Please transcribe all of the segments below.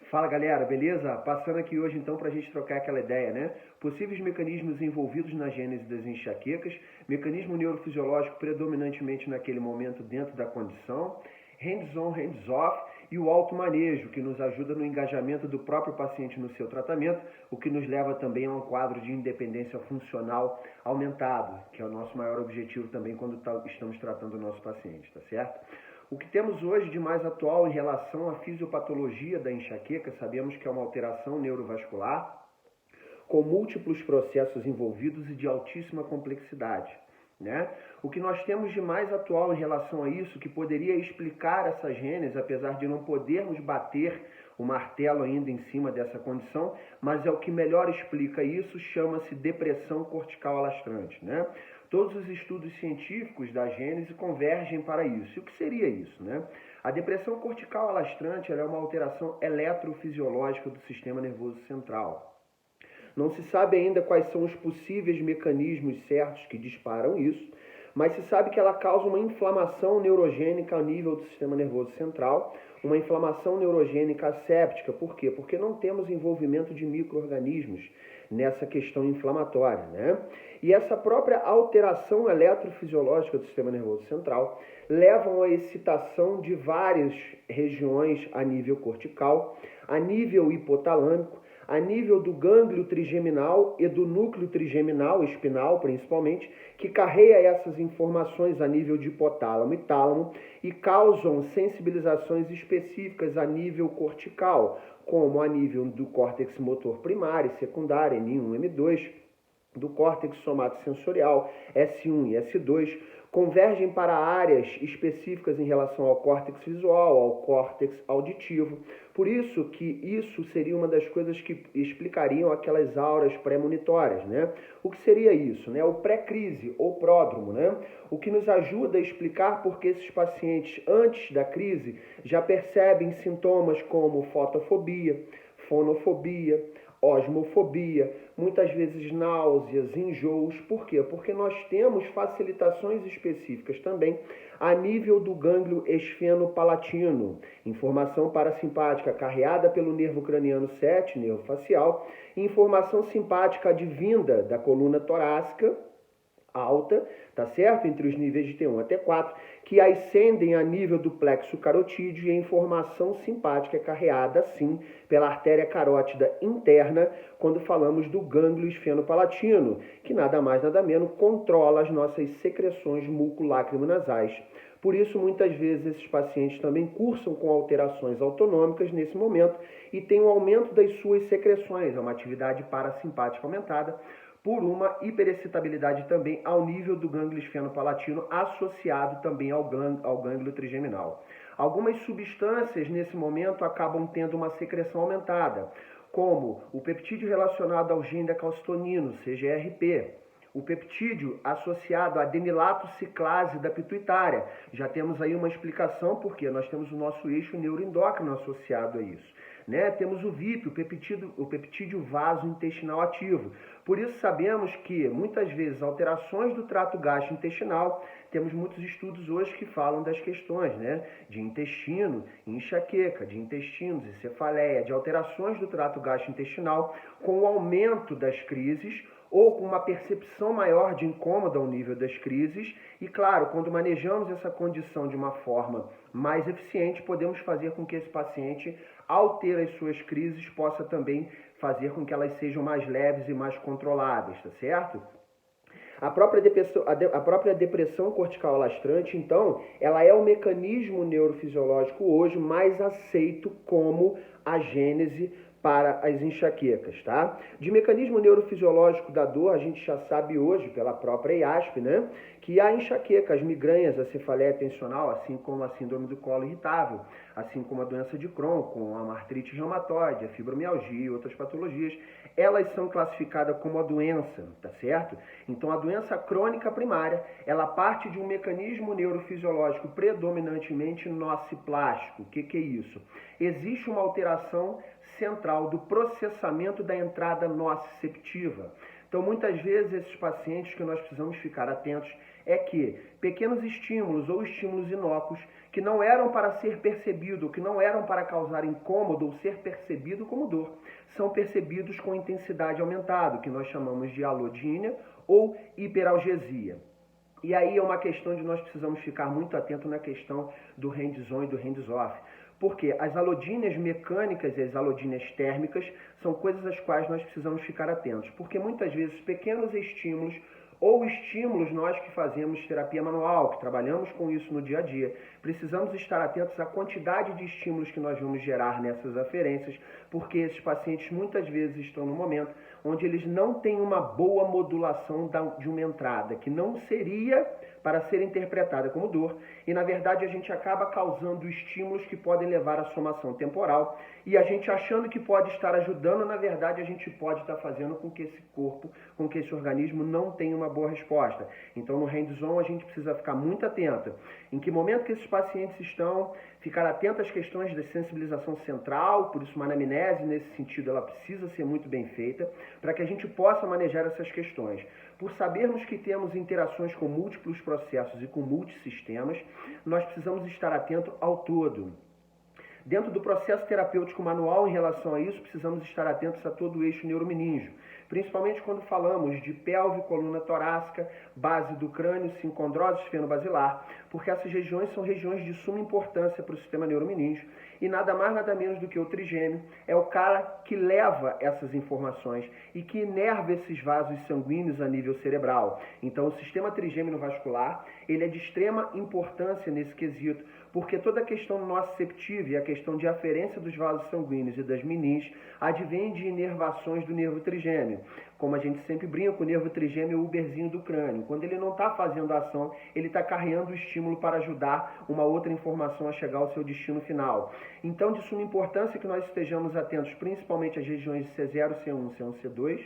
Fala galera, beleza? Passando aqui hoje então para a gente trocar aquela ideia, né? Possíveis mecanismos envolvidos na gênese das enxaquecas, mecanismo neurofisiológico predominantemente naquele momento dentro da condição, hands-on, hands-off e o automanejo, que nos ajuda no engajamento do próprio paciente no seu tratamento, o que nos leva também a um quadro de independência funcional aumentado, que é o nosso maior objetivo também quando estamos tratando o nosso paciente, tá certo? O que temos hoje de mais atual em relação à fisiopatologia da enxaqueca, sabemos que é uma alteração neurovascular com múltiplos processos envolvidos e de altíssima complexidade, né? O que nós temos de mais atual em relação a isso, que poderia explicar essa gênese, apesar de não podermos bater o martelo ainda em cima dessa condição, mas é o que melhor explica isso, chama-se depressão cortical alastrante, né? Todos os estudos científicos da gênese convergem para isso. E o que seria isso, né? A depressão cortical alastrante é uma alteração eletrofisiológica do sistema nervoso central. Não se sabe ainda quais são os possíveis mecanismos certos que disparam isso, mas se sabe que ela causa uma inflamação neurogênica a nível do sistema nervoso central, uma inflamação neurogênica asséptica. Por quê? Porque não temos envolvimento de micro-organismos nessa questão inflamatória, né? E essa própria alteração eletrofisiológica do sistema nervoso central levam à excitação de várias regiões a nível cortical, a nível hipotalâmico, a nível do gânglio trigeminal e do núcleo trigeminal, espinal principalmente, que carrega essas informações a nível de hipotálamo e tálamo e causam sensibilizações específicas a nível cortical, como a nível do córtex motor primário e secundário, N1, M2, do córtex somatosensorial, S1 e S2, convergem para áreas específicas em relação ao córtex visual, ao córtex auditivo. Por isso que isso seria uma das coisas que explicariam aquelas auras premonitórias, né? O que seria isso, né? O pré-crise ou pródromo, né? O que nos ajuda a explicar porque esses pacientes antes da crise já percebem sintomas como fotofobia, fonofobia, osmofobia, muitas vezes náuseas, enjoos. Por quê? Porque nós temos facilitações específicas também a nível do gânglio esfenopalatino, informação parasimpática carreada pelo nervo craniano 7, nervo facial, e informação simpática advinda da coluna torácica alta, tá certo? Entre os níveis de T1 até T4, que ascendem a nível do plexo carotídeo, e a informação simpática é carreada, sim, pela artéria carótida interna, quando falamos do gânglio esfenopalatino, que nada mais nada menos controla as nossas secreções mucolácrimo-nasais. Por isso, muitas vezes, esses pacientes também cursam com alterações autonômicas nesse momento e tem um aumento das suas secreções, é uma atividade parasimpática aumentada, por uma hiperexcitabilidade também ao nível do gânglio esfenopalatino, associado também ao gânglio trigeminal. Algumas substâncias, nesse momento, acabam tendo uma secreção aumentada, como o peptídeo relacionado ao gene da calcitonina, CGRP, o peptídeo associado à adenilato ciclase da pituitária. Já temos aí uma explicação porque nós temos o nosso eixo neuroendócrino associado a isso. Né? Temos o VIP, o peptídeo vasointestinal ativo. Por isso sabemos que, muitas vezes, alterações do trato gastrointestinal, temos muitos estudos hoje que falam das questões, né? De intestino, enxaqueca, de intestinos e cefaleia, de alterações do trato gastrointestinal com o aumento das crises ou com uma percepção maior de incômodo ao nível das crises. E claro, quando manejamos essa condição de uma forma mais eficiente, podemos fazer com que esse paciente, ao ter as suas crises, possa também fazer com que elas sejam mais leves e mais controladas, tá certo? A própria depressão cortical alastrante, então, ela é o mecanismo neurofisiológico hoje mais aceito como a gênese para as enxaquecas, tá? De mecanismo neurofisiológico da dor, a gente já sabe hoje, pela própria IASP, né, que há enxaqueca, as migrânias, a cefaleia tensional, assim como a síndrome do colo irritável, assim como a doença de Crohn, com a artrite reumatoide, a fibromialgia e outras patologias, elas são classificadas como a doença, tá certo? Então, a doença crônica primária, ela parte de um mecanismo neurofisiológico predominantemente nociplástico. O que é isso? Existe uma alteração central do processamento da entrada nociceptiva. Então, muitas vezes, esses pacientes que nós precisamos ficar atentos é que pequenos estímulos ou estímulos inócuos que não eram para ser percebido, que não eram para causar incômodo ou ser percebido como dor, são percebidos com intensidade aumentada, que nós chamamos de alodínia ou hiperalgesia. E aí é uma questão de nós precisamos ficar muito atento na questão do hands-on e do hands-off. Porque as alodíneas mecânicas e as alodíneas térmicas são coisas às quais nós precisamos ficar atentos. Porque muitas vezes pequenos estímulos ou estímulos, nós que fazemos terapia manual, que trabalhamos com isso no dia a dia, precisamos estar atentos à quantidade de estímulos que nós vamos gerar nessas aferências, porque esses pacientes muitas vezes estão no momento onde eles não têm uma boa modulação de uma entrada, que não seria para ser interpretada como dor, e na verdade a gente acaba causando estímulos que podem levar à somação temporal, e a gente achando que pode estar ajudando, na verdade a gente pode estar fazendo com que esse corpo, com que esse organismo não tenha uma boa resposta. Então no hands-on a gente precisa ficar muito atento. Em que momento que esses pacientes estão, ficar atento às questões da sensibilização central, por isso uma anamnese nesse sentido ela precisa ser muito bem feita, para que a gente possa manejar essas questões. Por sabermos que temos interações com múltiplos processos e com multissistemas, nós precisamos estar atento ao todo. Dentro do processo terapêutico manual, em relação a isso, precisamos estar atentos a todo o eixo neuromeníngeo, principalmente quando falamos de pelve, coluna torácica, base do crânio, sincondrose esfenobasilar, porque essas regiões são regiões de suma importância para o sistema neuromeníngeo, e nada mais nada menos do que o trigêmeo é o cara que leva essas informações e que inerva esses vasos sanguíneos a nível cerebral. Então o sistema trigêmeo vascular, ele é de extrema importância nesse quesito, porque toda a questão nociceptiva e a questão de aferência dos vasos sanguíneos e das menins advém de inervações do nervo trigêmeo. Como a gente sempre brinca, o nervo trigêmeo é o uberzinho do crânio. Quando ele não está fazendo a ação, ele está carregando o estímulo para ajudar uma outra informação a chegar ao seu destino final. Então, de suma importância que nós estejamos atentos principalmente às regiões de C0, C1, C1, C2,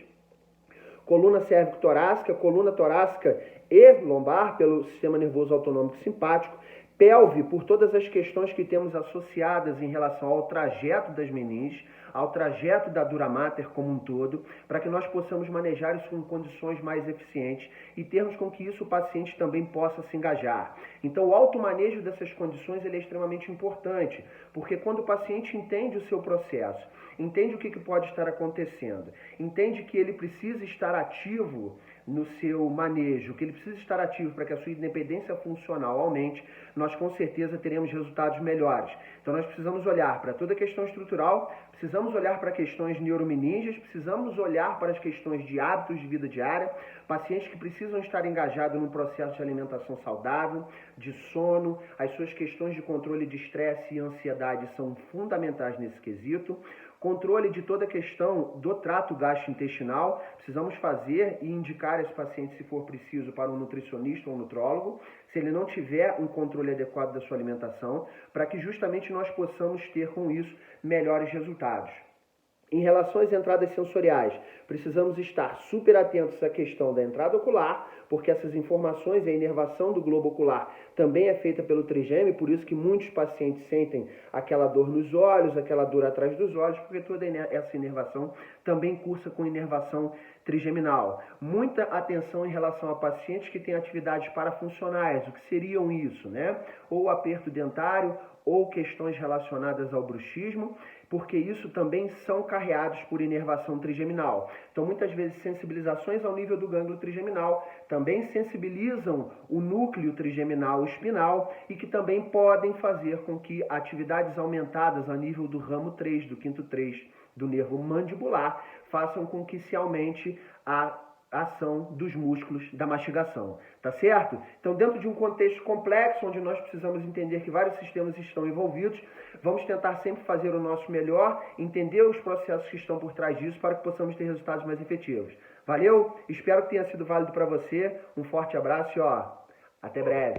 coluna cérvico-torácica, coluna torácica e lombar pelo sistema nervoso autonômico simpático, pelve por todas as questões que temos associadas em relação ao trajeto das meninges, ao trajeto da dura mater como um todo, para que nós possamos manejar isso em condições mais eficientes e termos com que isso o paciente também possa se engajar. Então o automanejo dessas condições ele é extremamente importante, porque quando o paciente entende o seu processo, entende o que pode estar acontecendo, entende que ele precisa estar ativo no seu manejo, que ele precisa estar ativo para que a sua independência funcional aumente, nós com certeza teremos resultados melhores. Então nós precisamos olhar para toda a questão estrutural, precisamos olhar para questões neuromeninges, precisamos olhar para as questões de hábitos de vida diária, pacientes que precisam estar engajados num processo de alimentação saudável, de sono, as suas questões de controle de estresse e ansiedade são fundamentais nesse quesito. Controle de toda a questão do trato gastrointestinal, precisamos fazer e indicar esse paciente, se for preciso, para um nutricionista ou um nutrólogo, se ele não tiver um controle adequado da sua alimentação, para que justamente nós possamos ter com isso melhores resultados. Em relação às entradas sensoriais, precisamos estar super atentos à questão da entrada ocular, porque essas informações, a inervação do globo ocular também é feita pelo trigêmeo, por isso que muitos pacientes sentem aquela dor nos olhos, aquela dor atrás dos olhos, porque toda essa inervação também cursa com inervação trigeminal. Muita atenção em relação a pacientes que têm atividades parafuncionais, o que seriam isso, né? Ou aperto dentário, ou questões relacionadas ao bruxismo, porque isso também são carreados por inervação trigeminal. Então, muitas vezes, sensibilizações ao nível do gânglio trigeminal também sensibilizam o núcleo trigeminal espinal e que também podem fazer com que atividades aumentadas a nível do ramo 3, do quinto 3, do nervo mandibular, façam com que se aumente a ação dos músculos da mastigação, tá certo? Então, dentro de um contexto complexo, onde nós precisamos entender que vários sistemas estão envolvidos, vamos tentar sempre fazer o nosso melhor, entender os processos que estão por trás disso, para que possamos ter resultados mais efetivos. Valeu? Espero que tenha sido válido para você. Um forte abraço e até breve.